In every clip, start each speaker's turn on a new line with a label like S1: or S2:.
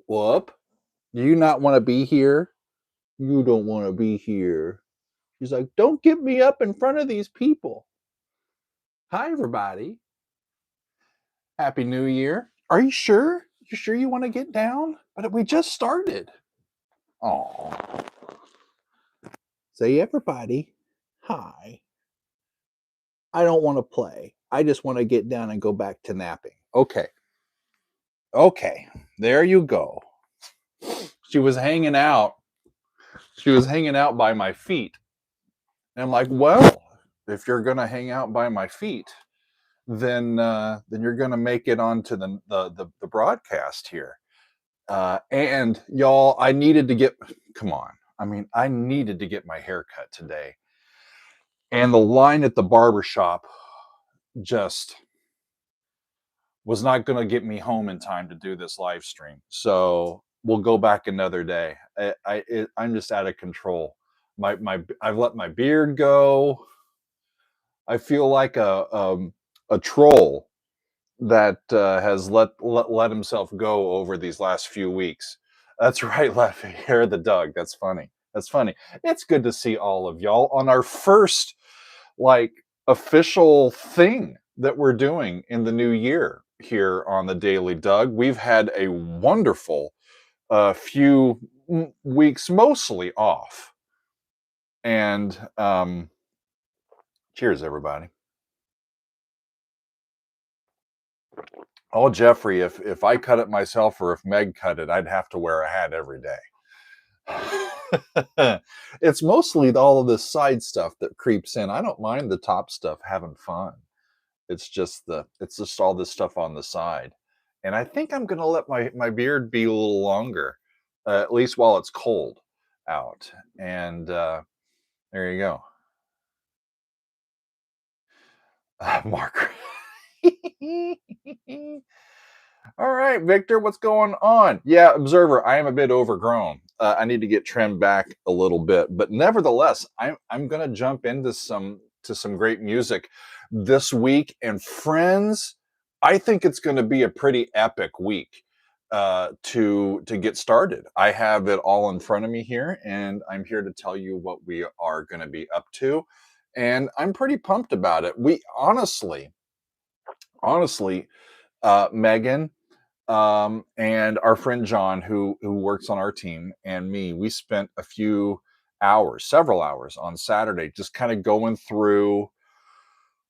S1: Whoop. Do you not want to be here? You don't want to be here. She's like, don't get me up in front of these people. Hi, everybody. Happy New Year. Are you sure? You sure you want to get down? But we just started. Oh. Say, everybody, hi. I don't want to play. I just want to get down and go back to napping. Okay. Okay. There you go. She was hanging out. She was hanging out by my feet. And I'm like, well, if you're going to hang out by my feet, then you're going to make it onto the broadcast here. And y'all, I needed to get, come on. I mean, I needed to get my hair cut today. And the line at the barber shop just was not going to get me home in time to do this live stream. So we'll go back another day. I'm just out of control. I've let my beard go. I feel like a troll that has let himself go over these last few weeks. That's right, Leffy. Hair of the Doug. That's funny. That's funny. It's good to see all of y'all on our first official thing that we're doing in the new year here on the Daily Doug. We've had a wonderful few weeks, mostly off. And cheers, everybody. Oh, Jeffrey, if I cut it myself or if Meg cut it, I'd have to wear a hat every day. It's mostly all of this side stuff that creeps in. I don't mind the top stuff having fun. It's just all this stuff on the side. And I think I'm going to let my beard be a little longer, at least while it's cold out. And there you go. Mark. All right, Victor, what's going on? Yeah, Observer, I am a bit overgrown. I need to get trimmed back a little bit, but nevertheless, I'm going to jump into some great music this week. And friends, I think it's going to be a pretty epic week to get started. I have it all in front of me here, and I'm here to tell you what we are going to be up to. And I'm pretty pumped about it. We honestly, Megan, and our friend John, who works on our team, and me, we spent several hours on Saturday, just kind of going through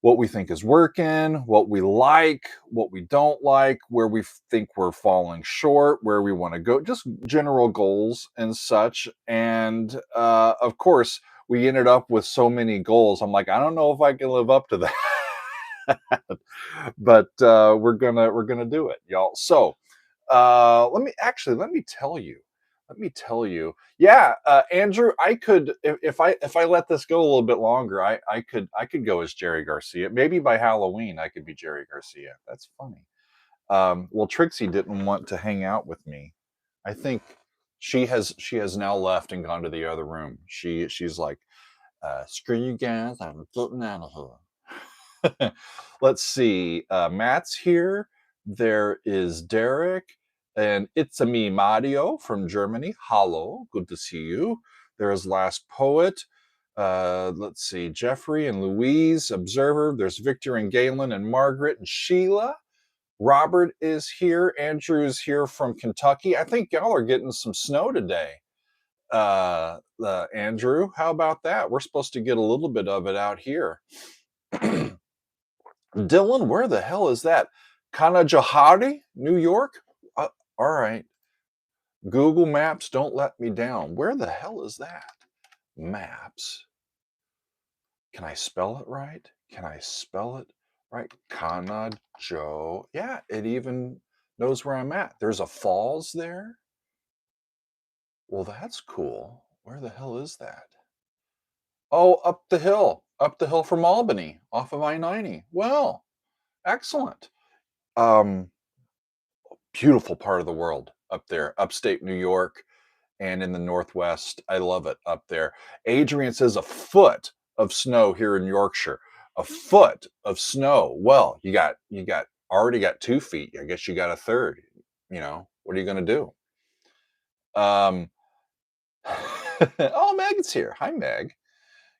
S1: what we think is working, what we like, what we don't like, where we think we're falling short, where we want to go, just general goals and such. And of course, we ended up with so many goals. I'm like, I don't know if I can live up to that. But we're gonna do it, y'all. So let me tell you. Yeah, Andrew, I could, if I let this go a little bit longer, I could go as Jerry Garcia. Maybe by Halloween I could be Jerry Garcia. That's funny. Well, Trixie didn't want to hang out with me. I think she has now left and gone to the other room. She's like, screw you guys, I'm getting out of here. Let's see. Matt's here. There is Derek. And it's a me, Mario from Germany. Hello. Good to see you. There's Last Poet. Let's see. Jeffrey and Louise, Observer. There's Victor and Galen and Margaret and Sheila. Robert is here. Andrew is here from Kentucky. I think y'all are getting some snow today. Andrew, how about that? We're supposed to get a little bit of it out here. Dylan, where the hell is that? Kanajahari, New York? All right. Google Maps, don't let me down. Where the hell is that? Maps. Can I spell it right? Kanajo. Yeah, it even knows where I'm at. There's a falls there. Well, that's cool. Where the hell is that? Oh, up the hill from Albany, off of I-90. Well, excellent. Beautiful part of the world up there, upstate New York and in the Northwest. I love it up there. Adrian says a foot of snow here in Yorkshire. A foot of snow. Well, you already got 2 feet. I guess you got a third. What are you going to do? Um, oh, Meg's here. Hi, Meg.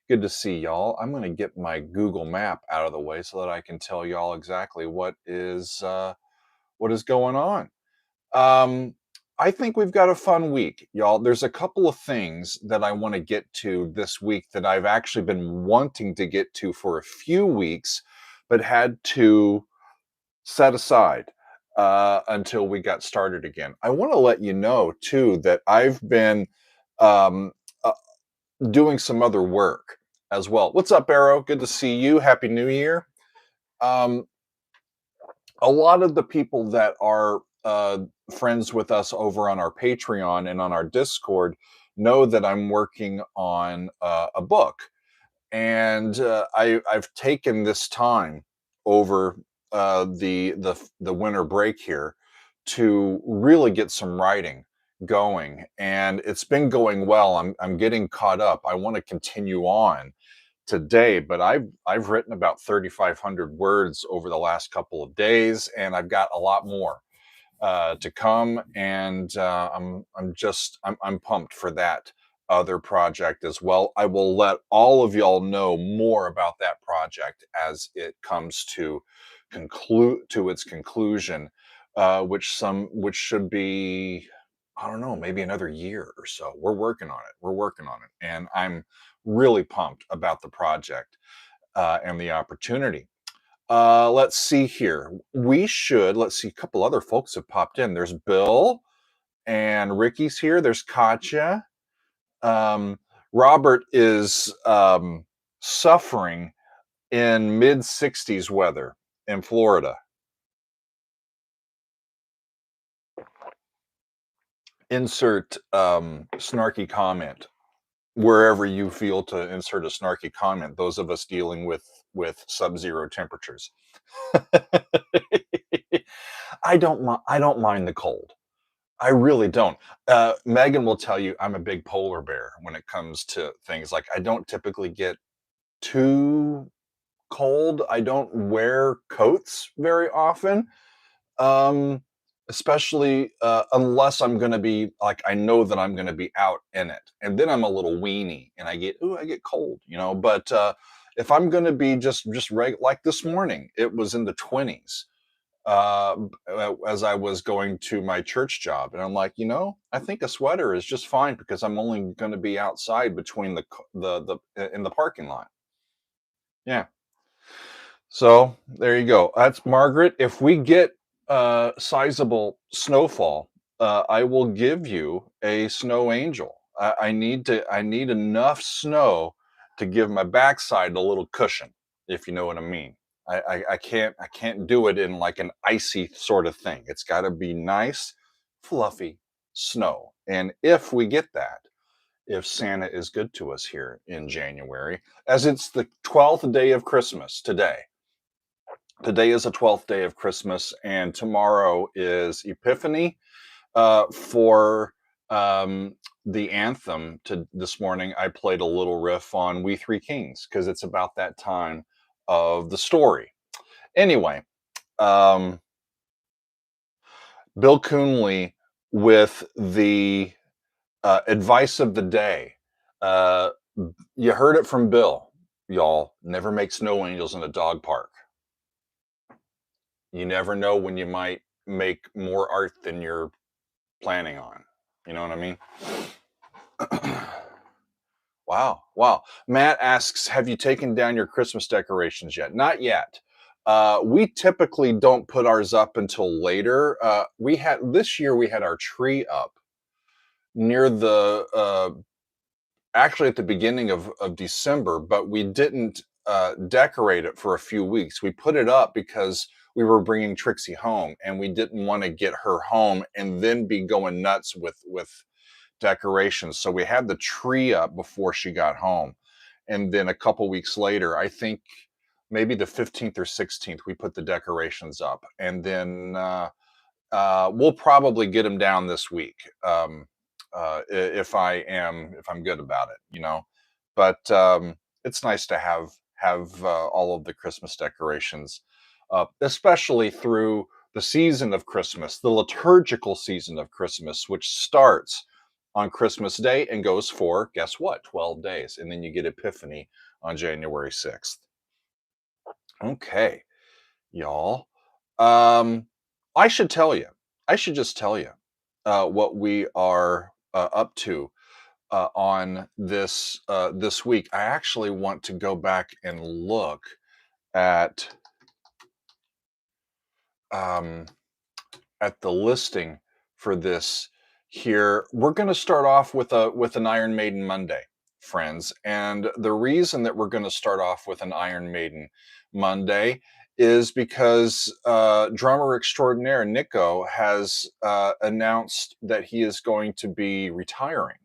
S1: Good to see y'all. I'm going to get my Google Map out of the way so that I can tell y'all exactly what is going on. Um, I think we've got a fun week, y'all. There's a couple of things that I want to get to this week that I've actually been wanting to get to for a few weeks, but had to set aside until we got started again. I want to let you know too that I've been um, uh, doing some other work as well. What's up, Arrow? Good to see you. Happy New Year. Um, a lot of the people that are friends with us over on our Patreon and on our Discord know that I'm working on a book, and I've taken this time over the winter break here to really get some writing going, and it's been going well. I'm getting caught up. I want to continue on today, but I've written about 3,500 words over the last couple of days, and I've got a lot more to come, and I'm pumped for that other project as well. I will let all of y'all know more about that project as it comes to its conclusion, which should be, I don't know, maybe another year or so. We're working on it. We're working on it, and I'm really pumped about the project and the opportunity. Let's see here. Let's see, a couple other folks have popped in. There's Bill and Ricky's here. There's Katya. Um, Robert is suffering in mid 60s weather in Florida. Insert snarky comment wherever you feel to insert a snarky comment. Those of us dealing with sub-zero temperatures. I don't mind the cold. I really don't. Megan will tell you I'm a big polar bear when it comes to things. Like, I don't typically get too cold. I don't wear coats very often, um, especially unless I'm going to be like, I know that I'm going to be out in it, and then I'm a little weenie and I get cold, you know. But if I'm going to be like this morning, it was in the 20s as I was going to my church job. And I'm like, I think a sweater is just fine because I'm only going to be outside between in the parking lot. Yeah. So there you go. That's Margaret. If we get sizable snowfall, I will give you a snow angel. I need enough snow to give my backside a little cushion, if you know what I mean. I can't do it in like an icy sort of thing. It's got to be nice, fluffy snow. And if we get that, if Santa is good to us here in January, as it's the 12th day of Christmas today. Today is the 12th day of Christmas, and tomorrow is Epiphany. For the anthem to this morning, I played a little riff on We Three Kings because it's about that time of the story. Anyway, um, Bill Coonley with the advice of the day. Uh, you heard it from Bill, y'all. Never make snow angels in a dog park. You never know when you might make more art than you're planning on. You know what I mean? Wow. Wow. Matt asks, have you taken down your Christmas decorations yet? Not yet. We typically don't put ours up until later. This year we had our tree up near the actually at the beginning of December, but we didn't decorate it for a few weeks. We put it up because we were bringing Trixie home, and we didn't want to get her home and then be going nuts with decorations. So we had the tree up before she got home, and then a couple weeks later, I think maybe the 15th or 16th, we put the decorations up, and then we'll probably get them down this week. If I'm good about it, But it's nice to have all of the Christmas decorations up, especially through the season of Christmas, the liturgical season of Christmas, which starts on Christmas Day and goes for, guess what, 12 days. And then you get Epiphany on January 6th. Okay, y'all. Um, I should tell you, I should just tell you what we are up to on this week. I actually want to go back and look at um, at the listing for this here. We're going to start off with an Iron Maiden Monday, friends. And the reason that we're going to start off with an Iron Maiden Monday is because drummer extraordinaire Nico has announced that he is going to be retiring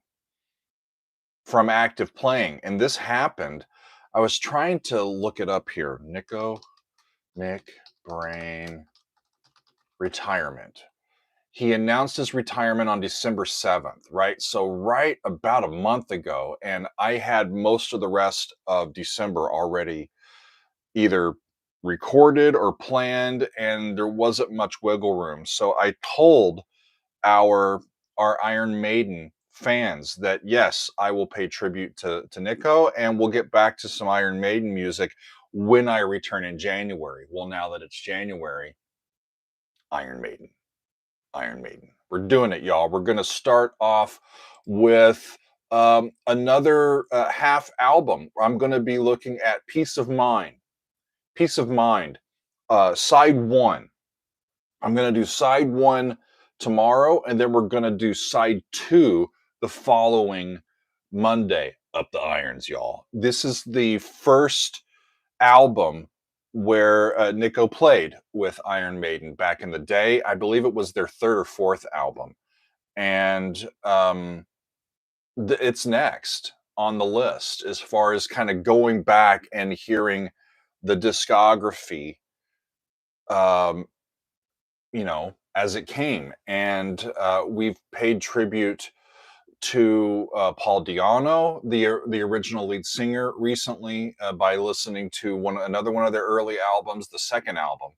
S1: from active playing. And this happened. I was trying to look it up here. Nick Brain retirement. He announced his retirement on December 7th, right? So right about a month ago, and I had most of the rest of December already either recorded or planned, and there wasn't much wiggle room. So I told our Iron Maiden fans that yes, I will pay tribute to Nico, and we'll get back to some Iron Maiden music when I return in January. Well, now that it's January, Iron Maiden. Iron Maiden. We're doing it, y'all. We're going to start off with another half album. I'm going to be looking at Peace of Mind. Peace of Mind, side one. I'm going to do side one tomorrow, and then we're going to do side two the following Monday. Up the irons, y'all. This is the first album where Nico played with Iron Maiden back in the day. I believe it was their third or fourth album. And it's next on the list as far as kind of going back and hearing the discography, um, as it came. And we've paid tribute to Paul Di'Anno, the original lead singer, recently by listening to another one of their early albums, the second album,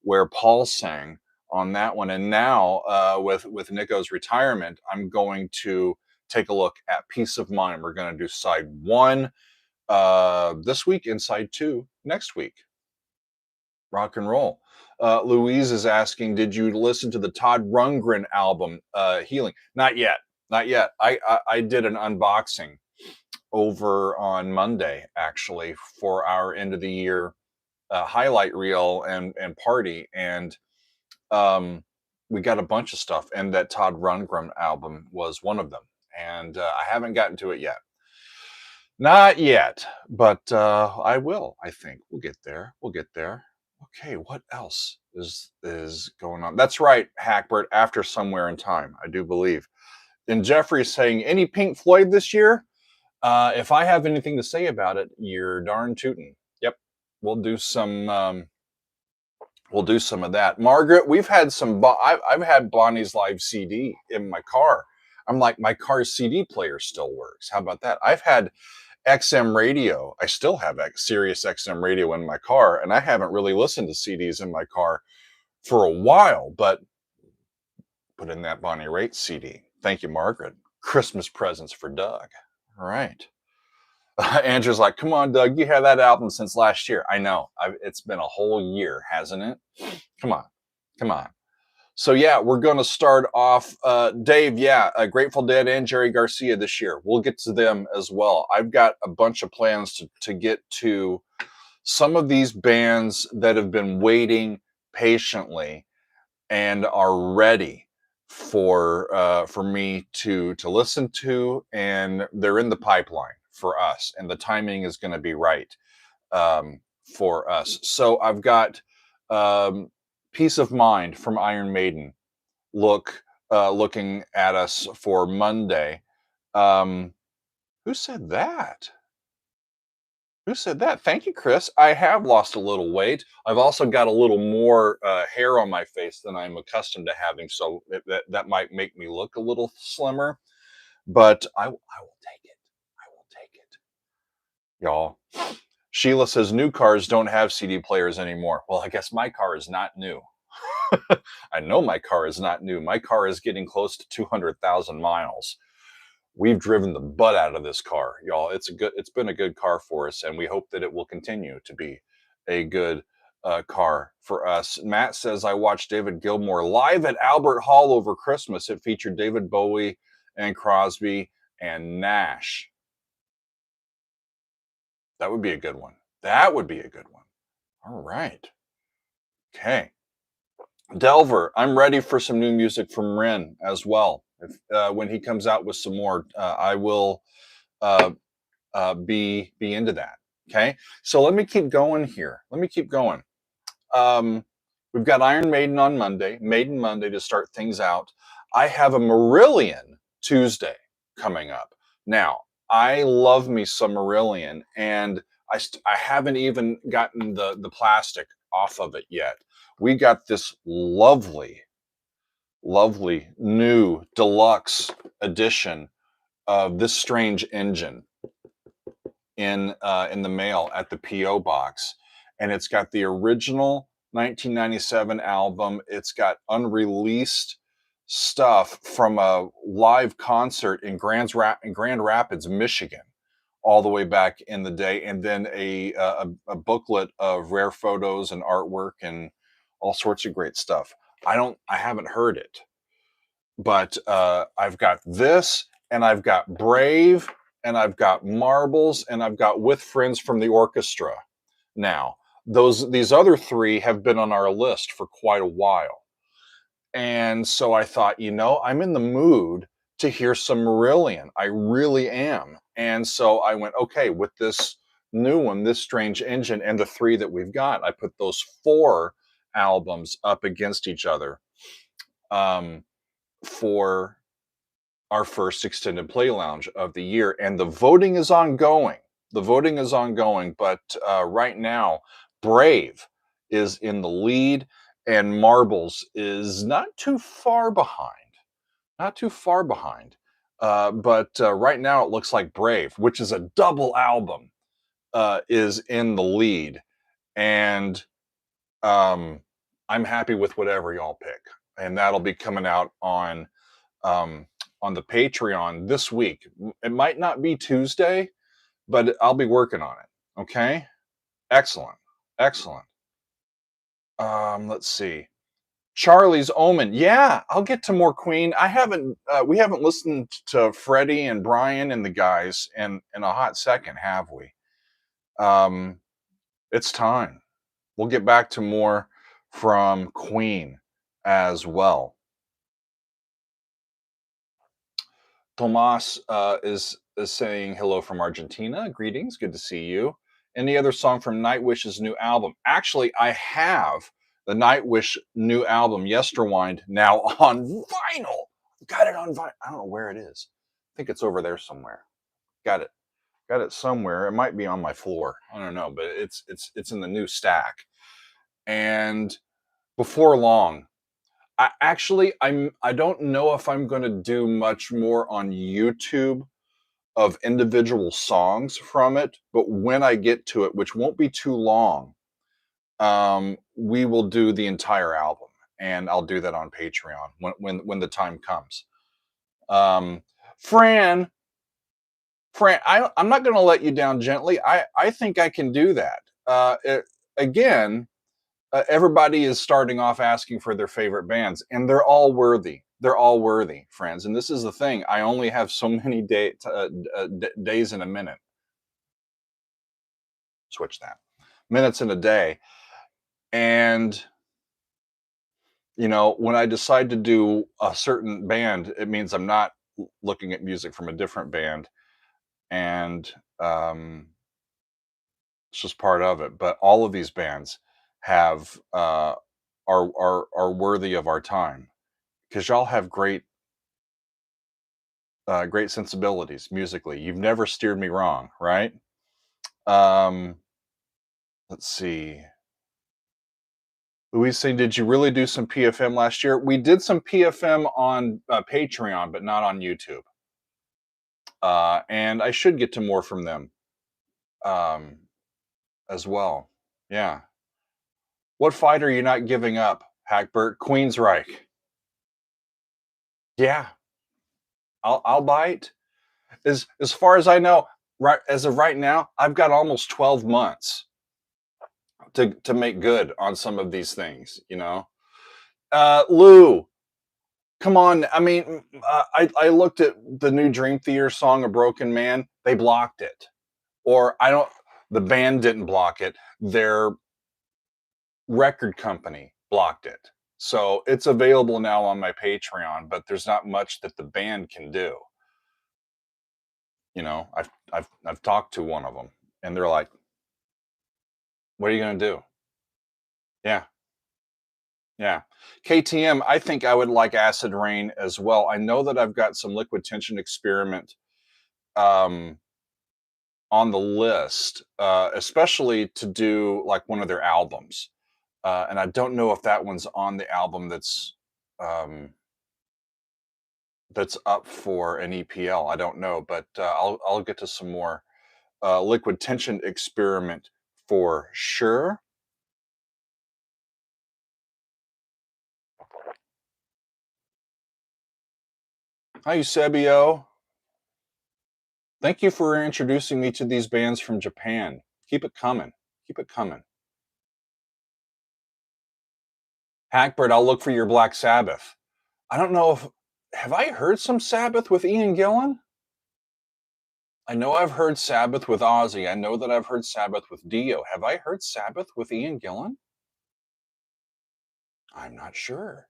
S1: where Paul sang on that one. And now with Nico's retirement, I'm going to take a look at Peace of Mind. We're going to do side one this week and side two next week. Rock and roll. Louise is asking, did you listen to the Todd Rundgren album, Healing? Not yet. Not yet. I did an unboxing over on Monday, actually, for our end of the year highlight reel and party. And we got a bunch of stuff. And that Todd Rundgren album was one of them. And I haven't gotten to it yet. Not yet, but I will, I think. We'll get there. We'll get there. Okay, what else is going on? That's right, Hackbert, After Somewhere in Time, I do believe. And Jeffrey's saying, any Pink Floyd this year? If I have anything to say about it, you're darn tootin'. Yep, we'll do some of that. Margaret, we've had some. I've had Bonnie's live CD in my car. I'm like, my car's CD player still works. How about that? I've had XM radio. I still have Sirius XM radio in my car, and I haven't really listened to CDs in my car for a while, but put in that Bonnie Raitt CD. Thank you, Margaret. Christmas presents for Doug. All right. Andrew's like, come on, Doug, you had that album since last year. I know. It's been a whole year, hasn't it? Come on. Come on. So yeah, we're going to start off, Dave, Grateful Dead and Jerry Garcia this year. We'll get to them as well. I've got a bunch of plans to get to some of these bands that have been waiting patiently and are ready for me to listen to, and they're in the pipeline for us, and the timing is going to be right for us. So I've got Peace of Mind from Iron Maiden looking at us for Monday. Who said that? Who said that? Thank you, Chris. I have lost a little weight. I've also got a little more hair on my face than I'm accustomed to having, so that might make me look a little slimmer. But I will take it. I will take it, y'all. Sheila says new cars don't have CD players anymore. Well, I guess my car is not new. I know my car is not new. My car is getting close to 200,000 miles. we've driven the butt out of this car, y'all. It's been a good car for us, and we hope that it will continue to be a good car for us. Matt says, I watched David Gilmour live at Albert Hall over Christmas. It featured David Bowie and Crosby and Nash. That would be a good one. That would be a good one. All right. Okay. Delver, I'm ready for some new music from Ren as well. If, when he comes out with some more, I will uh, be into that. Okay, so let me keep going here. Let me keep going. We've got Iron Maiden on Monday, Maiden Monday to start things out. I have a Marillion Tuesday coming up. Now, I love me some Marillion, and I haven't even gotten the plastic off of it yet. We got this lovely, lovely new deluxe edition of This Strange Engine in the mail at the PO box, and it's got the original 1997 album. It's got unreleased stuff from a live concert in Grand Rapids, Michigan, all the way back in the day, and then a booklet of rare photos and artwork and all sorts of great stuff. I haven't heard it, but I've got this, and I've got Brave, and I've got Marbles, and I've got With Friends from the Orchestra. Now, these other three have been on our list for quite a while. And so I thought, I'm in the mood to hear some Marillion. I really am. And so I went, okay, with this new one, This Strange Engine, and the three that we've got, I put those four albums up against each other for our first extended play lounge of the year, and the voting is ongoing. But right now, Brave is in the lead, and Marbles is not too far behind. But right now, it looks like Brave, which is a double album, is in the lead, and I'm happy with whatever y'all pick, and that'll be coming out um, on the Patreon this week. It might not be Tuesday, but I'll be working on it. Okay. Excellent. Excellent. Let's see. Charlie's Omen. Yeah, I'll get to more Queen. We haven't listened to Freddie and Brian and the guys in a hot second, have we? It's time. We'll get back to more from Queen as well. Tomas is saying hello from Argentina. Greetings, good to see you. Any other song from Nightwish's new album? Actually, I have the Nightwish new album, Yesterwind, now on vinyl. Got it on vinyl. I don't know where it is. I think it's over there somewhere. Got it somewhere. It might be on my floor. I don't know, but it's in the new stack. And before long, I don't know if I'm going to do much more on YouTube of individual songs from it, but when I get to it, which won't be too long, we will do the entire album, and I'll do that on Patreon when the time comes. Fran, I'm not going to let you down gently. I think I can do that. Again, everybody is starting off asking for their favorite bands, and they're all worthy. They're all worthy, friends. And this is the thing. I only have so many days in a minute. Switch that. Minutes in a day. And, when I decide to do a certain band, it means I'm not looking at music from a different band. And it's just part of it. But all of these bands have are worthy of our time, because y'all have great sensibilities musically. You've never steered me wrong, right? Let's see. Louise saying, did you really do some PFM last year? We did some PFM on Patreon, but not on YouTube. And I should get to more from them as well. Yeah. What fight are you not giving up, Hackbert? Queensryche. Yeah. I'll bite. As far as I know, right as of right now, I've got almost 12 months to make good on some of these things, you know. Lou, come on. I mean, I looked at the new Dream Theater song, "A Broken Man." They blocked it, or I don't. The band didn't block it. Their record company blocked it. So it's available now on my Patreon, but there's not much that the band can do. You know, I've talked to one of them, and they're like, "What are you going to do?" Yeah, yeah. KTM, I think I would like Acid Rain as well. I know that I've got some Liquid Tension Experiment um, on the list, especially to do like one of their albums. And I don't know if that one's on the album um, that's up for an EPL. I don't know, but I'll get to some more Liquid Tension Experiment for sure. Hi, Eusebio. Thank you for introducing me to these bands from Japan. Keep it coming. Keep it coming. Hackbird, I'll look for your Black Sabbath. I don't know if have I heard some Sabbath with Ian Gillan? I know I've heard Sabbath with Ozzy. I know that I've heard Sabbath with Dio. Have I heard Sabbath with Ian Gillan? I'm not sure.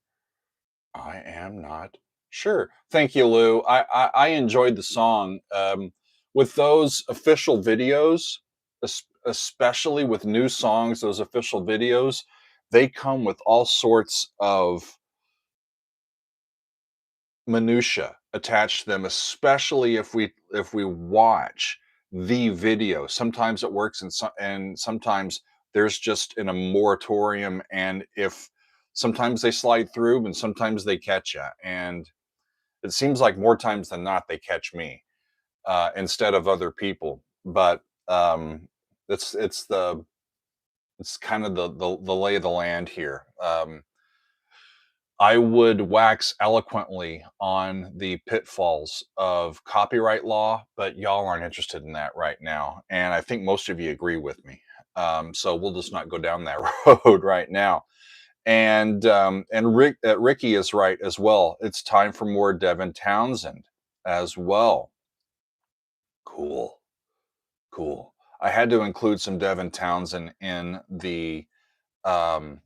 S1: I am not sure. Thank you, Lou. I enjoyed the song. With those official videos, especially with new songs, those official videos, they come with all sorts of minutia attached to them, especially if we watch the video. Sometimes it works, and sometimes there's just in a moratorium, and if sometimes they slide through, and sometimes they catch you, and it seems like more times than not they catch me instead of other people. But it's kind of the lay of the land here. I would wax eloquently on the pitfalls of copyright law, but y'all aren't interested in that right now. And I think most of you agree with me. So we'll just not go down that road right now. And Ricky is right as well. It's time for more Devin Townsend as well. Cool, cool. I had to include some Devin Townsend um,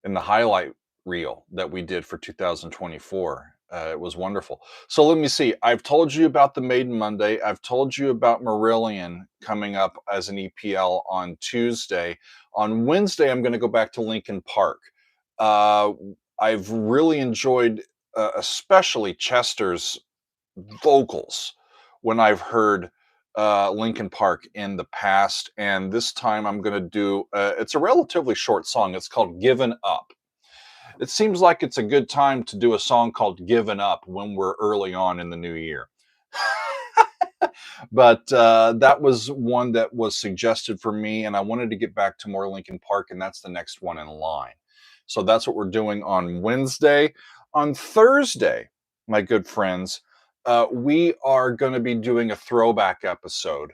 S1: in the highlight reel that we did for 2024. It was wonderful. So let me see. I've told you about the Maiden Monday. I've told you about Marillion coming up as an EPL on Tuesday. On Wednesday, I'm going to go back to Lincoln Park. Uh, I've really enjoyed, especially Chester's vocals when I've heard Lincoln Park in the past. And this time I'm going to do, it's a relatively short song. It's called Given Up. It seems like it's a good time to do a song called Given Up when we're early on in the new year. But that was one that was suggested for me, and I wanted to get back to more Lincoln Park, and that's the next one in line. So that's what we're doing on Wednesday. On Thursday, my good friends, we are going to be doing a throwback episode.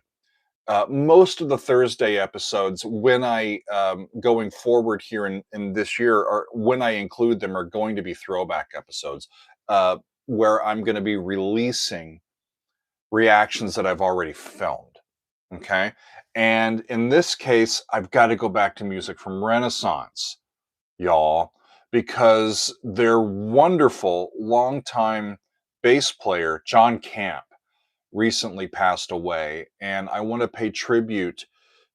S1: Most of the Thursday episodes, when I going forward here in this year, or when I include them, are going to be throwback episodes uh, where I'm going to be releasing reactions that I've already filmed. Okay. And in this case, I've got to go back to music from Renaissance, y'all, because their wonderful longtime bass player, John Camp, recently passed away. And I want to pay tribute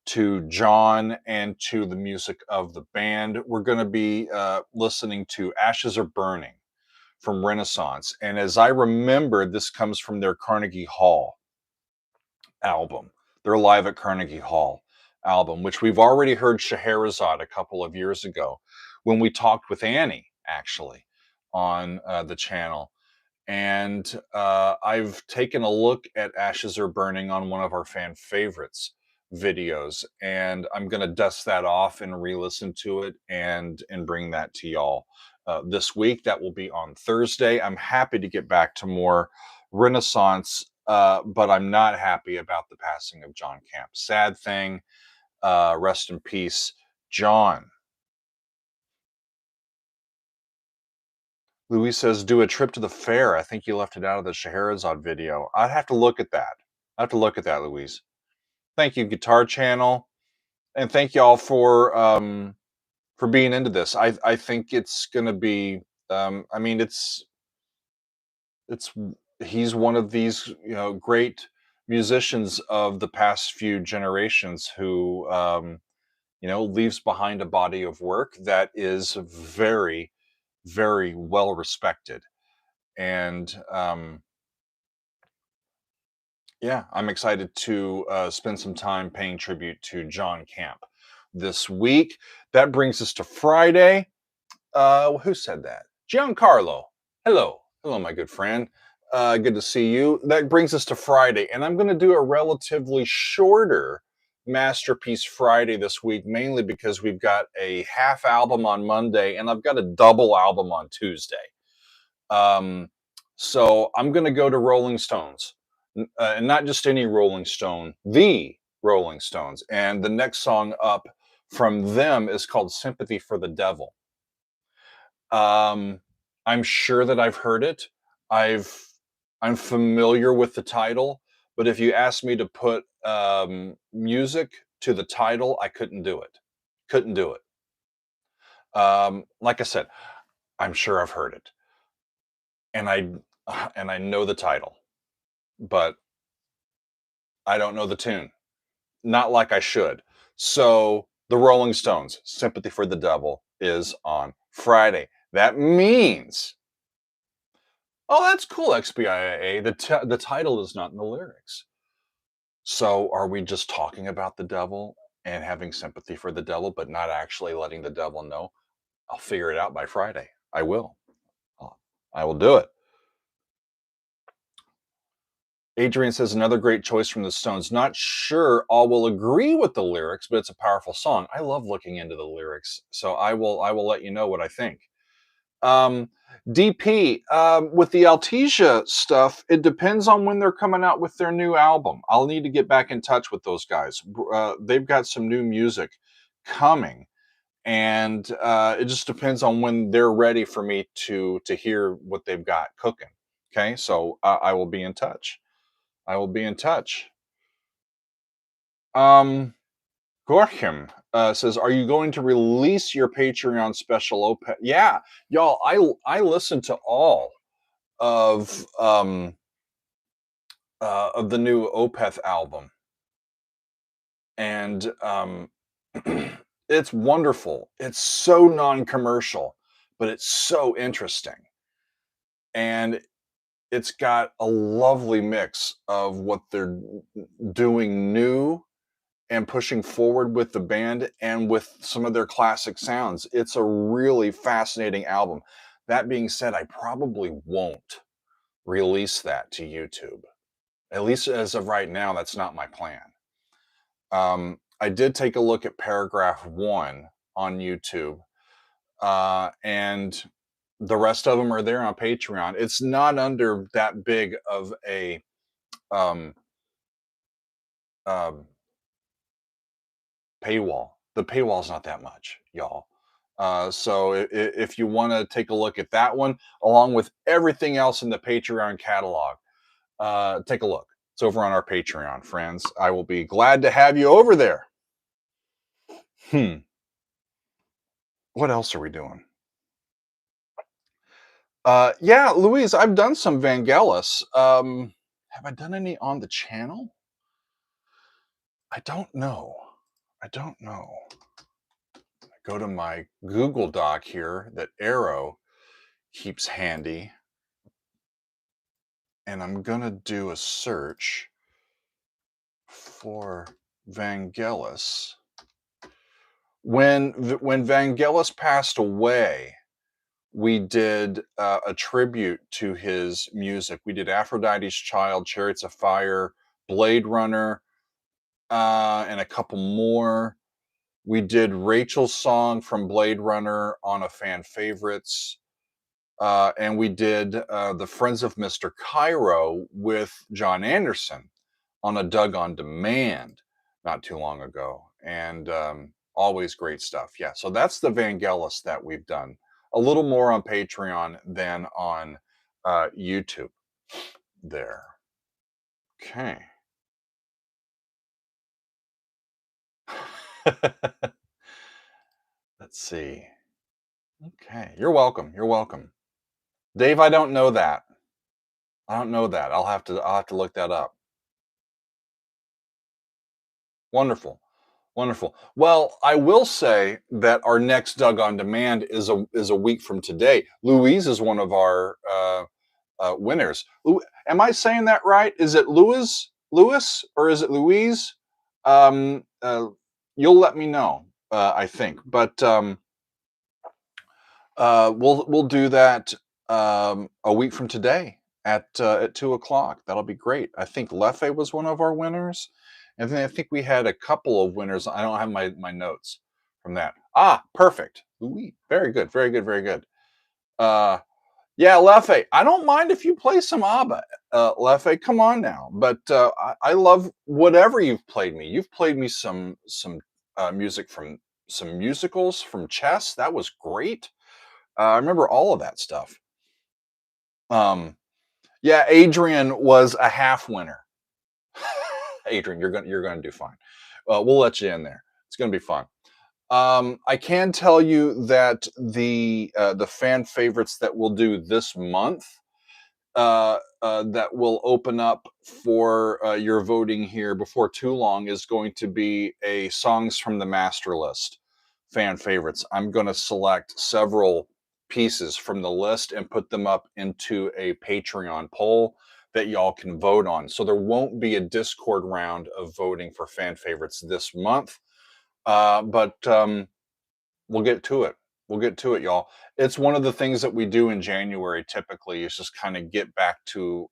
S1: to John and to the music of the band. We're going to be listening to Ashes Are Burning from Renaissance. And as I remember, this comes from their Carnegie Hall album, their Live at Carnegie Hall album, which we've already heard Scheherazade a couple of years ago when we talked with Annie, actually, on the channel. And I've taken a look at Ashes Are Burning on one of our fan favorites videos, and I'm going to dust that off and re-listen to it and bring that to y'all this week. That will be on Thursday. I'm happy to get back to more Renaissance but I'm not happy about the passing of John Camp. Sad thing. Rest in peace, John. Louis says, do a trip to the fair. I think you left it out of the Scheherazade video. I'd have to look at that. I have to look at that, Louise. Thank you, Guitar Channel, and thank y'all for being into this. I think it's gonna be. I mean, it's he's one of these great musicians of the past few generations who leaves behind a body of work that is very, very well respected. And yeah, I'm excited to spend some time paying tribute to John Camp this week. That brings us to Friday. Who said that? Giancarlo. Hello. Hello, my good friend. Good to see you. That brings us to Friday, and I'm going to do a relatively shorter Masterpiece Friday this week, mainly because we've got a half album on Monday, and I've got a double album on Tuesday. So I'm going to go to Rolling Stones, and not just any Rolling Stone, the Rolling Stones. And the next song up from them is called Sympathy for the Devil. I'm sure that I've heard it. I'm familiar with the title, but if you asked me to put music to the title, I couldn't do it. Couldn't do it. Like I said, I'm sure I've heard it, and I know the title, but I don't know the tune. Not like I should. So the Rolling Stones, "Sympathy for the Devil," is on Friday. That means, oh, that's cool, XBIA. The title is not in the lyrics. So are we just talking about the devil and having sympathy for the devil, but not actually letting the devil know? I'll figure it out by Friday. I will. I will do it. Adrian says another great choice from the Stones. Not sure all will agree with the lyrics, but it's a powerful song. I love looking into the lyrics, so I will let you know what I think. DP, with the Altesia stuff, it depends on when they're coming out with their new album. I'll need to get back in touch with those guys. They've got some new music coming, and it just depends on when they're ready for me to hear what they've got cooking. Okay, so I will be in touch. I will be in touch. Gorham says, "Are you going to release your Patreon special OPEC?" Yeah, y'all. I listened to all of the new Opeth album, and it's wonderful. It's so non-commercial, but it's so interesting, and it's got a lovely mix of what they're doing new and pushing forward with the band and with some of their classic sounds. It's a really fascinating album. That being said, I probably won't release that to YouTube. At least as of right now, that's not my plan. I did take a look at paragraph 1 on YouTube, and the rest of them are there on Patreon. It's not under that big of a um, um, paywall. The paywall's not that much, y'all. So if you want to take a look at that one, along with everything else in the Patreon catalog, take a look. It's over on our Patreon, friends. I will be glad to have you over there. What else are we doing? Yeah, Louise, I've done some Vangelis. Have I done any on the channel? I don't know. I don't know. I go to my Google Doc here that Arrow keeps handy, and I'm gonna do a search for Vangelis. When Vangelis passed away, we did a tribute to his music. We did Aphrodite's Child, Chariots of Fire, Blade Runner, and a couple more. We did Rachel's song from Blade Runner on a fan favorites. and we did the Friends of Mr. Cairo with John Anderson on a Doug on Demand not too long ago, and always great stuff. Yeah, so that's the Vangelis that we've done. A little more on Patreon than on YouTube. There. Okay. Let's see. Okay, you're welcome. You're welcome, Dave. I don't know that. I don't know that. I'll have to look that up. Wonderful. Wonderful. Well, I will say that our next Doug on Demand is a week from today. Louise is one of our winners. Am I saying that right? Is it Lewis, or is it Louise? Um, uh, you'll let me know. I think, but we'll do that a week from today at 2 o'clock. That'll be great. I think Leffe was one of our winners, and then I think we had a couple of winners. I don't have my notes from that. Ah, perfect. Ooh, very good, very good, very good. Uh, yeah, Leffe. I don't mind if you play some ABBA, Leffe. Come on now. But I love whatever you've played me. You've played me some music from some musicals, from chess. That was great. I remember all of that stuff. Um, yeah, Adrian was a half winner. Adrian, you're gonna do fine. We'll let you in there. It's gonna be fun. I can tell you that the fan favorites that we'll do this month, that will open up for your voting here before too long, is going to be a songs from the master list fan favorites. I'm going to select several pieces from the list and put them up into a Patreon poll that y'all can vote on. So there won't be a Discord round of voting for fan favorites this month, but we'll get to it. We'll get to it, y'all. It's one of the things that we do in January typically, is just kind of get back to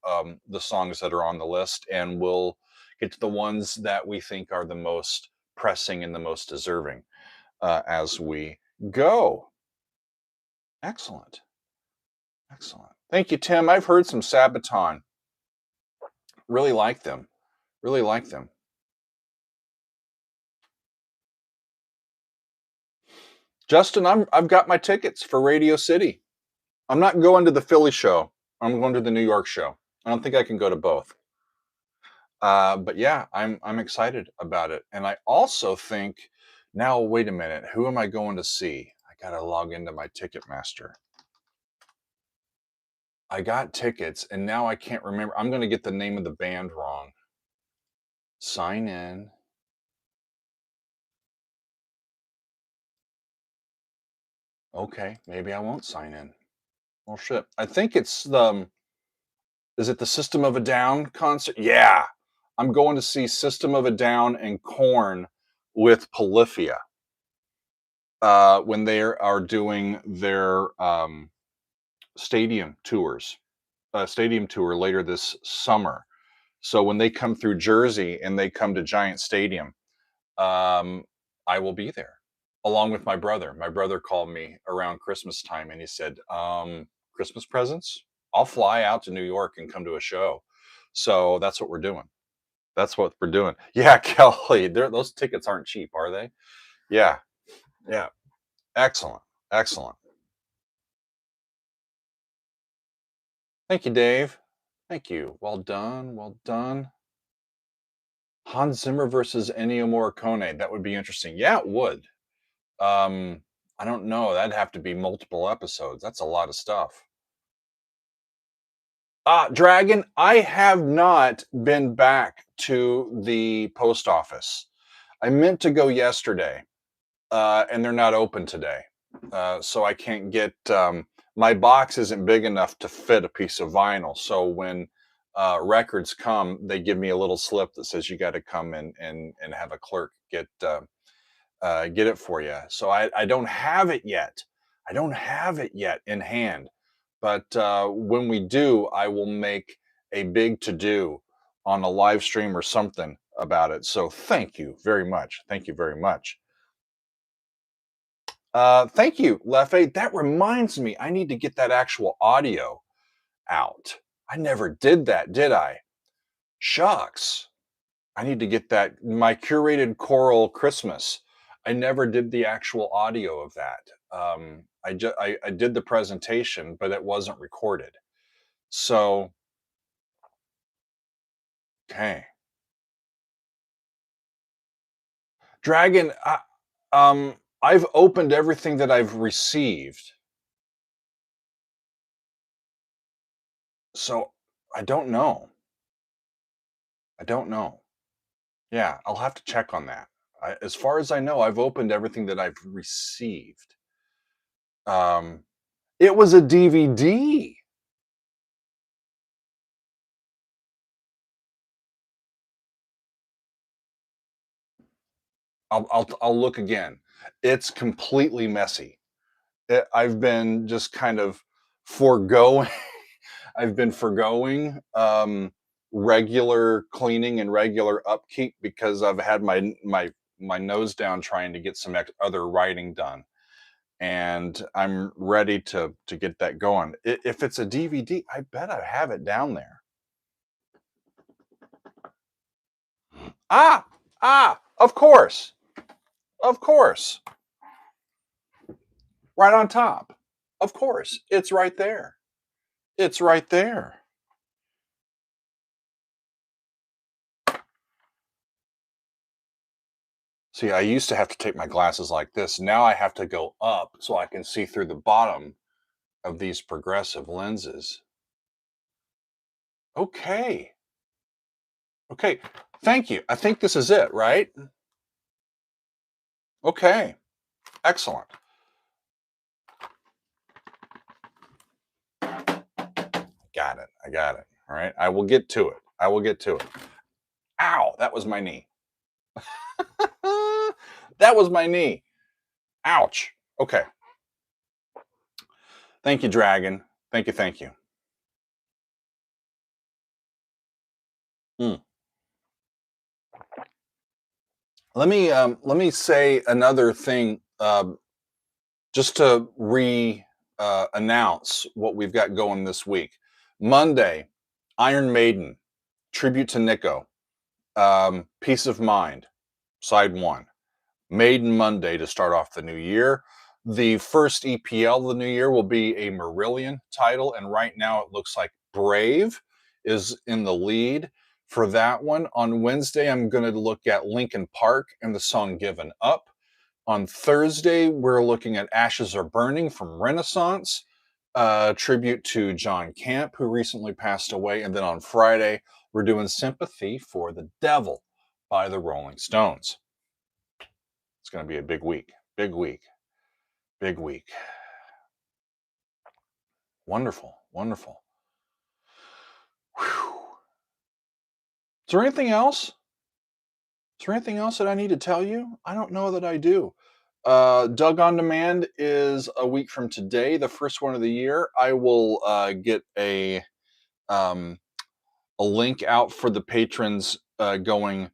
S1: the songs that are on the list, and we'll get to the ones that we think are the most pressing and the most deserving as we go. Excellent. Excellent. Thank you, Tim. I've heard some Sabaton. Really like them. Really like them. Justin, I've got my tickets for Radio City. I'm not going to the Philly show. I'm going to the New York show. I don't think I can go to both. But yeah, I'm excited about it. And I also think, now wait a minute, who am I going to see? I gotta log into my Ticketmaster. I got tickets and now I can't remember. I'm gonna get the name of the band wrong. Sign in. Okay, maybe I won't sign in. Well, shit. I think it's the. Is it the System of a Down concert? Yeah, I'm going to see System of a Down and Korn with Polyphia when they are doing their stadium tours, stadium tour later this summer. So when they come through Jersey and they come to Giant Stadium, um, I will be there along with my brother. My brother called me around Christmas time and he said, Christmas presents? I'll fly out to New York and come to a show. So that's what we're doing. That's what we're doing. Yeah, Kelly, those tickets aren't cheap, are they? Yeah, yeah. Excellent. Excellent. Thank you, Dave. Thank you. Well done. Well done. Hans Zimmer versus Ennio Morricone. That would be interesting. Yeah, it would. I don't know. That'd have to be multiple episodes. That's a lot of stuff. Dragon, I have not been back to the post office. I meant to go yesterday, and they're not open today. So I can't get my box isn't big enough to fit a piece of vinyl. So when records come, they give me a little slip that says you got to come and have a clerk get it for you. So I don't have it yet. I don't have it yet in hand. But when we do, I will make a big to do on a live stream or something about it. So thank you very much. Thank you very much. Thank you, Leffe. That reminds me, I need to get that actual audio out. I never did that, did I? Shucks. I need to get that. My curated choral Christmas. I never did the actual audio of that. I did the presentation, but it wasn't recorded. So, okay. Dragon, I've opened everything that I've received. So I don't know. I don't know. Yeah, I'll have to check on that. As far as I know, I've opened everything that I've received. Um, it was a DVD. I'll look again. It's completely messy. I've been just kind of foregoing. I've been foregoing regular cleaning and regular upkeep because I've had my nose down trying to get some other writing done, and I'm ready to get that going. If it's a DVD, I bet I have it down there. Ah, of course, right on top. Of course, it's right there. It's right there. See, I used to have to take my glasses like this. Now I have to go up so I can see through the bottom of these progressive lenses. Okay. Okay. Thank you. I think this is it, right? Okay. Excellent. Got it. I got it. All right. I will get to it. I will get to it. Ow. That was my knee. That was my knee. Ouch. Okay. Thank you, Dragon. Thank you. Thank you. Mm. Let me say another thing just to re announce what we've got going this week. Monday, Iron Maiden, tribute to Nico, Peace of Mind, side one. Maiden Monday to start off the new year. The first EPL of the new year will be a Marillion title, and right now it looks like Brave is in the lead for that one. On Wednesday, I'm going to look at Linkin Park and the song Given Up. On Thursday, we're looking at Ashes Are Burning from Renaissance, tribute to John Camp, who recently passed away. And then on Friday, we're doing Sympathy for the Devil by the Rolling Stones. It's going to be a big week, big week, big week. Wonderful, wonderful. Whew. Is there anything else? Is there anything else that I need to tell you? I don't know that I do. Doug on Demand is a week from today, the first one of the year. I will get um, a link out for the patrons going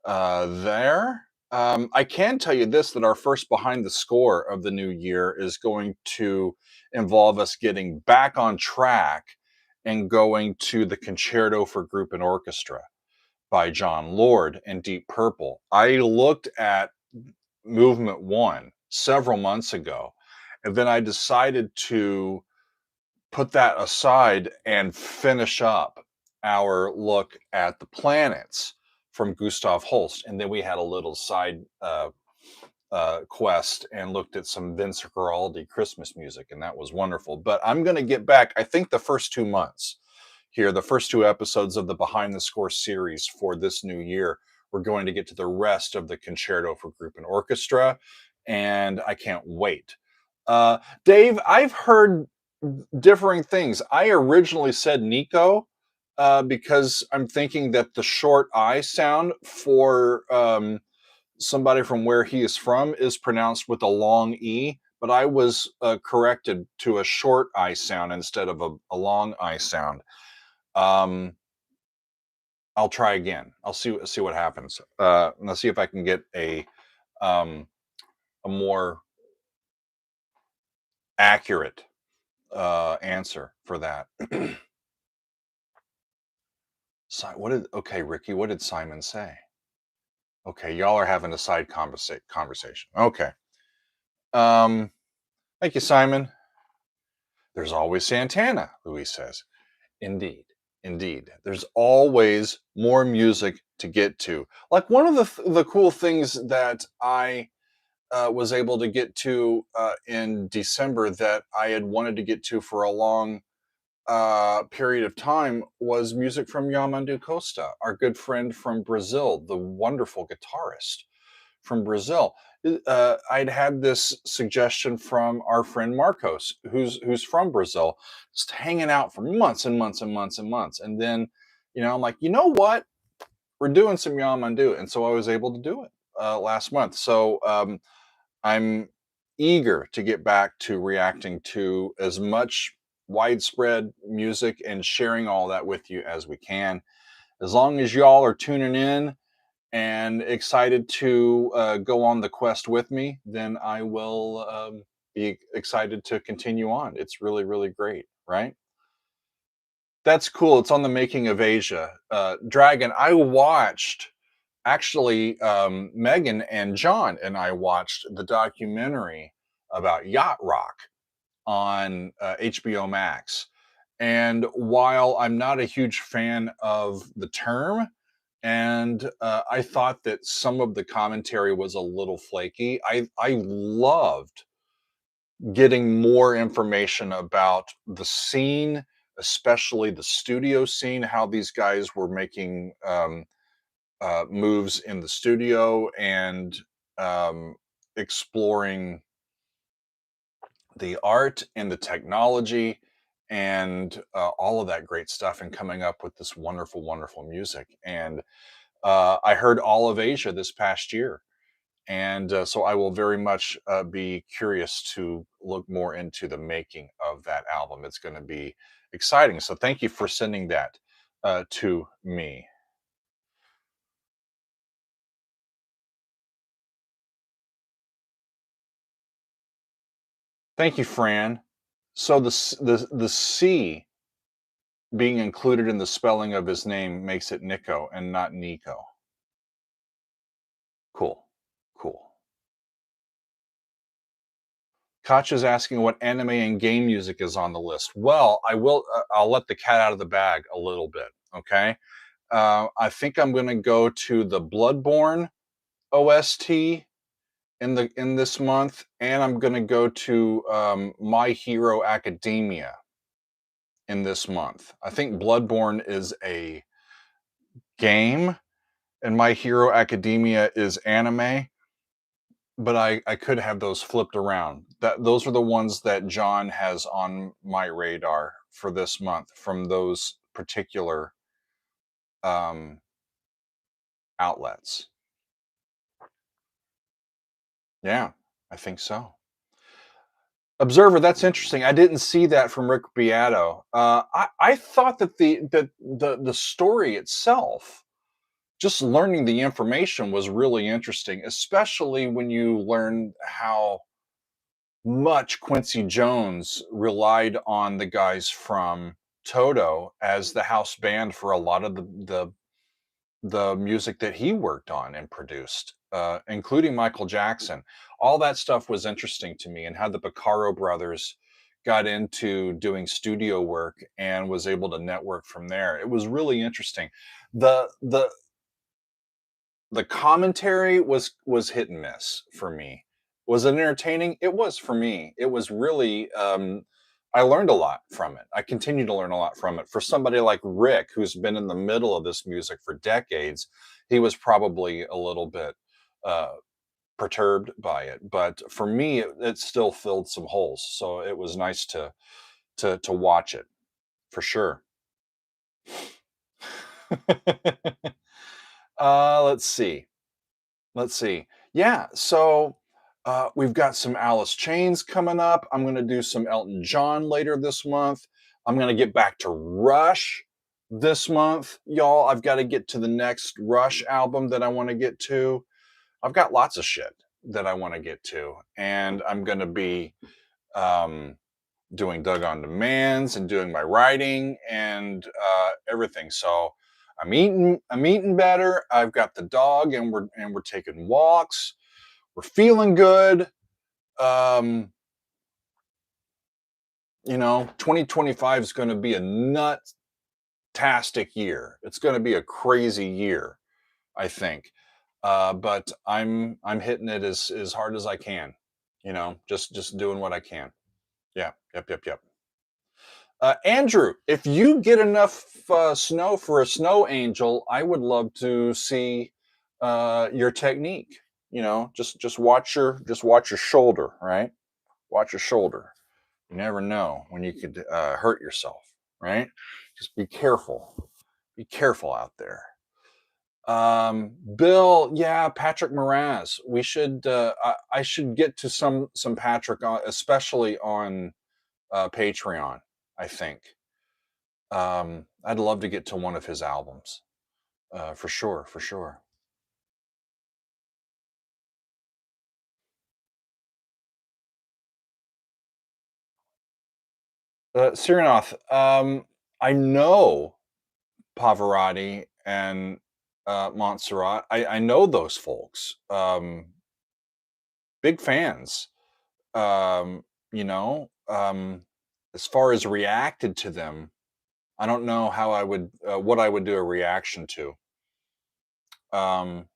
S1: there. I can tell you this that our first behind the score of the new year is going to involve us getting back on track and going to the Concerto for Group and Orchestra by John Lord and Deep Purple. I looked at Movement One several months ago, and then I decided to put that aside and finish up our look at the planets from Gustav Holst. And then we had a little side quest and looked at some Vince Guaraldi Christmas music, and that was wonderful. But I'm going to get back, I think, the first 2 months here, the first two episodes of the Behind the Score series for this new year. We're going to get to the rest of the Concerto for Group and Orchestra, and I can't wait. Dave, I've heard differing things. I originally said Nico because I'm thinking that the short I sound for somebody from where he is from is pronounced with a long E, but I was corrected to a short I sound instead of a long I sound. I'll try again. I'll see what happens. And I'll see if I can get a more accurate answer for that. Okay, Ricky, what did Simon say? Okay, y'all are having a side conversation. Okay. Um, Thank you, Simon. There's always Santana, Luis says. Indeed. Indeed. There's always more music to get to. Like one of the cool things that I was able to get to in December that I had wanted to get to for a long period of time was music from Yamandu Costa, our good friend from Brazil, the wonderful guitarist from Brazil. I'd had this suggestion from our friend Marcos, who's from Brazil, just hanging out for months and months and months and months. And then, I'm like, you know what? We're doing some Yamandu, and so I was able to do it last month. So I'm eager to get back to reacting to as much widespread music and sharing all that with you as we can. As long as y'all are tuning in and excited to go on the quest with me, then I will be excited to continue on. It's really, really great, right? That's cool. It's on the making of Asia. Dragon, I watched, actually, Megan and John and I watched the documentary about yacht rock on HBO Max. And while I'm not a huge fan of the term, and I thought that some of the commentary was a little flaky, I loved getting more information about the scene, especially the studio scene, how these guys were making moves in the studio and um, exploring the art and the technology and all of that great stuff and coming up with this wonderful, wonderful music. And I heard all of Asia this past year. And so I will very much be curious to look more into the making of that album. It's going to be exciting. So thank you for sending that to me. Thank you, Fran. So the C being included in the spelling of his name makes it Nico and not Nico. Cool. Cool. Kacha's asking what anime and game music is on the list. Well, I'll let the cat out of the bag a little bit. Okay. I think I'm going to go to the Bloodborne OST in this month, and I'm going to go to My Hero Academia in this month. I think Bloodborne is a game, and My Hero Academia is anime. But I could have those flipped around. Those are the ones that John has on my radar for this month from those particular um, outlets. Yeah, I think so. Observer, that's interesting. I didn't see that from Rick Beato. I thought that the story itself, just learning the information, was really interesting, especially when you learn how much Quincy Jones relied on the guys from Toto as the house band for a lot of the music that he worked on and produced, including Michael Jackson. All that stuff was interesting to me, and how the Beccaro brothers got into doing studio work and was able to network from there. It was really interesting. The commentary was hit and miss for me. Was it entertaining? It was for me. It was really I learned a lot from it. I continue to learn a lot from it. For somebody like Rick, who's been in the middle of this music for decades, he was probably a little bit uh, perturbed by it. But for me, it still filled some holes. So it was nice to watch it for sure. Let's see. Let's see. Yeah, so we've got some Alice Chains coming up. I'm going to do some Elton John later this month. I'm going to get back to Rush this month, y'all. I've got to get to the next Rush album that I want to get to. I've got lots of shit that I want to get to, and I'm going to be doing Doug on Demands and doing my writing and everything. So I'm eating better. I've got the dog, and we're taking walks. We're feeling good. Um, 2025 is going to be a nut-tastic year. It's going to be a crazy year, I think. But I'm hitting it as hard as I can. Just doing what I can. Yeah. Yep. Yep. Yep. Andrew, if you get enough snow for a snow angel, I would love to see your technique. Just watch your shoulder, right? Watch your shoulder. You never know when you could hurt yourself, right? Just be careful. Be careful out there. Bill, yeah, Patrick Moraz. We should. I should get to some Patrick, especially on Patreon. I think. I'd love to get to one of his albums, for sure, for sure. Cyranoth, I know Pavarotti and Montserrat. I know those folks. Big fans. Um, you know, um, as far as reacted to them, I don't know how I would, what I would do a reaction to. Um,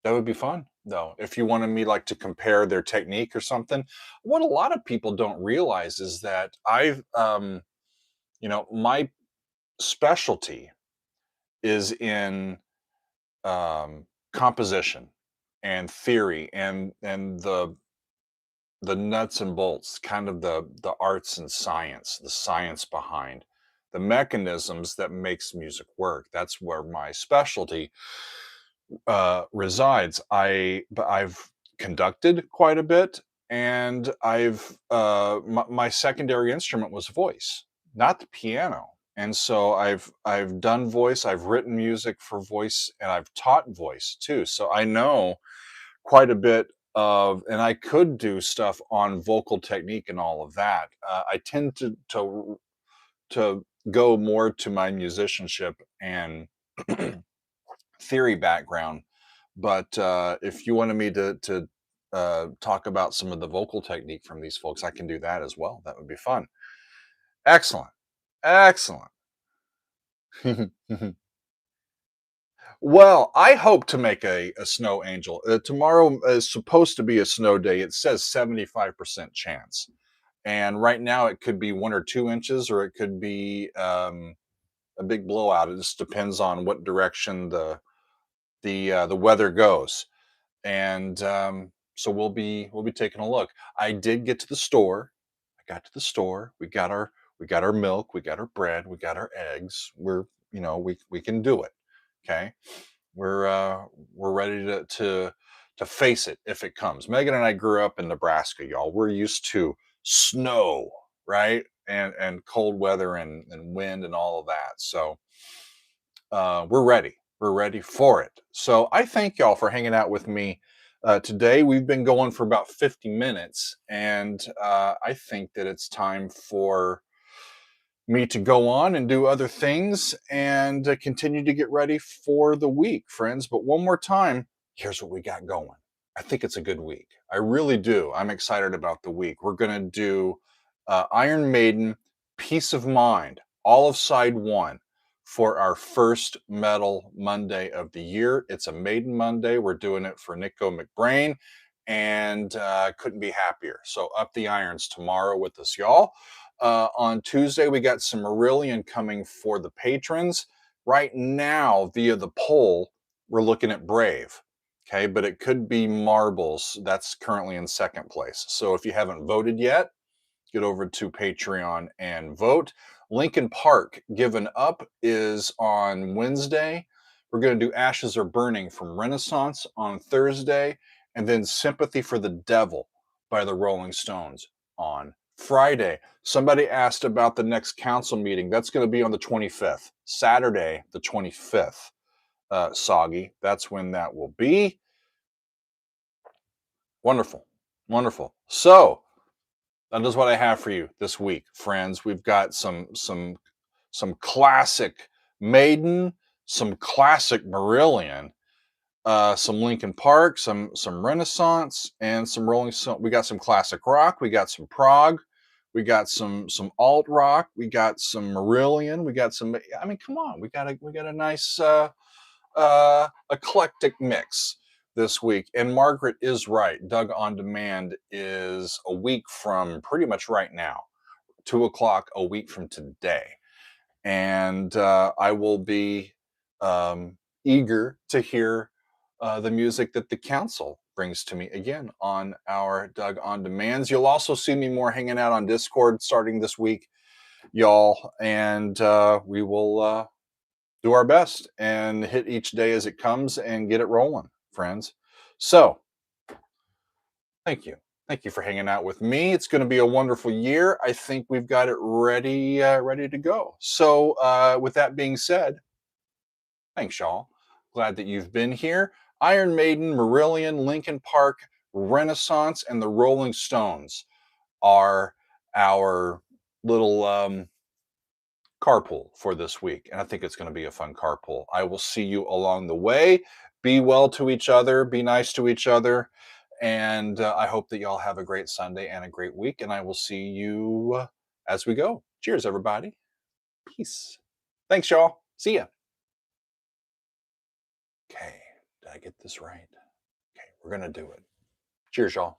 S1: That would be fun, though, if you wanted me, like, to compare their technique or something. What a lot of people don't realize is that my specialty is in, composition and theory and the nuts and bolts, kind of the arts and science, the science behind the mechanisms that makes music work. That's where my specialty resides. But I've conducted quite a bit, and my secondary instrument was voice, not the piano. And so I've done voice, I've written music for voice, and I've taught voice too. So I know quite a bit and I could do stuff on vocal technique and all of that. I tend to go more to my musicianship and theory background. But if you wanted me to talk about some of the vocal technique from these folks, I can do that as well. That would be fun. Excellent. Excellent. Well, I hope to make a snow angel. Tomorrow is supposed to be a snow day. It says 75% chance. And right now it could be 1 or 2 inches, or it could be a big blowout. It just depends on what direction the weather goes. And so we'll be taking a look. I did get to the store. I got to the store. We got our milk. We got our bread. We got our eggs. We can do it. Okay, we're uh, we're ready to face it if it comes. Megan and I grew up in Nebraska, y'all. We're used to snow, right, and cold weather and wind and all of that. So we're ready. We're ready for it. So I thank y'all for hanging out with me today. We've been going for about 50 minutes, and I think that it's time for me to go on and do other things and continue to get ready for the week, friends. But one more time, here's what we got going. I think it's a good week. I really do. I'm excited about the week. We're going to do Iron Maiden, Peace of Mind, all of side one for our first Metal Monday of the year. It's a Maiden Monday. We're doing it for Nico McBrain, and couldn't be happier. So up the irons tomorrow with us, y'all. On Tuesday, we got some Marillion coming for the patrons. Right now, via the poll, we're looking at Brave. Okay, but it could be Marbles. That's currently in second place. So if you haven't voted yet, get over to Patreon and vote. Lincoln Park Given Up is on Wednesday. We're going to do Ashes Are Burning from Renaissance on Thursday, and then Sympathy for the Devil by the Rolling Stones on Friday. Somebody asked about the next council meeting. That's going to be on the 25th, Saturday, the 25th. Soggy. That's when that will be. Wonderful. Wonderful. So, That is what I have for you this week, friends. We've got some classic Maiden, some classic Marillion, some Linkin Park, some Renaissance, and some Rolling Stone. We got some classic rock. We got some prog. We got some alt rock. We got some Marillion. We got some. I mean, come on. We got a nice eclectic mix this week. And Margaret is right. Doug on Demand is a week from pretty much right now, 2 o'clock a week from today. And I will be eager to hear the music that the council brings to me again on our Doug on Demands. You'll also see me more hanging out on Discord starting this week, y'all. And we will do our best and hit each day as it comes and get it rolling, friends. So, thank you. Thank you for hanging out with me. It's going to be a wonderful year. I think we've got it ready to go. So, with that being said, thanks, y'all. Glad that you've been here. Iron Maiden, Marillion, Linkin Park, Renaissance, and the Rolling Stones are our little carpool for this week. And I think it's going to be a fun carpool. I will see you along the way. Be well to each other, be nice to each other. And I hope that y'all have a great Sunday and a great week. And I will see you as we go. Cheers, everybody. Peace. Thanks, y'all. See ya. Okay. Did I get this right? Okay. We're going to do it. Cheers, y'all.